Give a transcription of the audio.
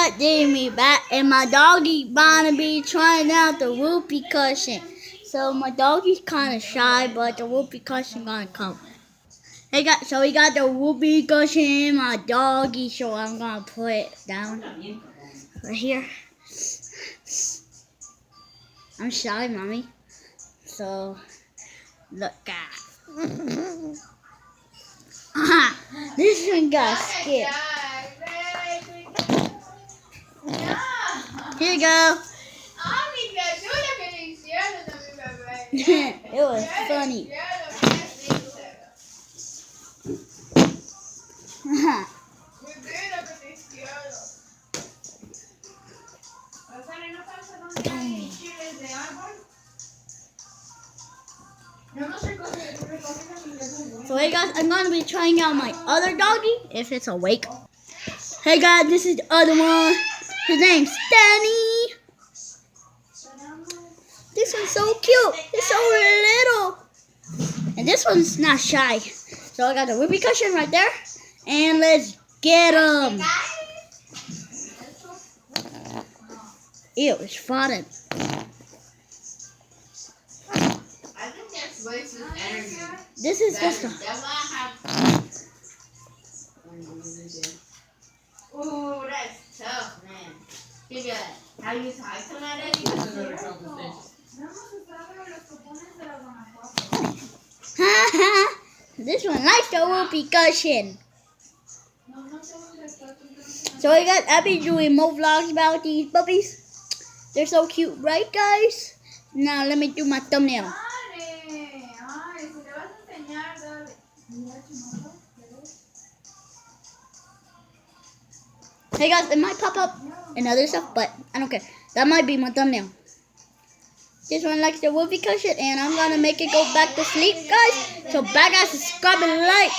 got Jamie back, and my doggy Barnaby trying out the whoopee cushion. So my doggy's kind of shy, but the whoopee cushion gonna come. Hey guys, so we got the whoopee cushion, my doggy. So I'm gonna put it down right here. I'm shy, mommy. So look at. This one got scared. Here you go. It was funny. So hey guys, I'm gonna be trying out my other doggy if it's awake. Hey guys, this is the other one. His name's Danny. This one's so cute. It's so little. And this one's not shy. So I got the whoopee cushion right there. And let's get him. Ew, it's farting. I think that's wasted energy. This is just a... Ooh, that's tough, man. Give it. How you tie to that? This one likes the whoopee cushion. So I got Abby doing more vlogs about these puppies. They're so cute, right guys? Now let me do my thumbnail. Hey guys, it might pop up and other stuff, but I don't care. That might be my thumbnail. This one likes the whoopee cushion, and I'm gonna make it go back to sleep, guys. So bye guys, subscribe and like.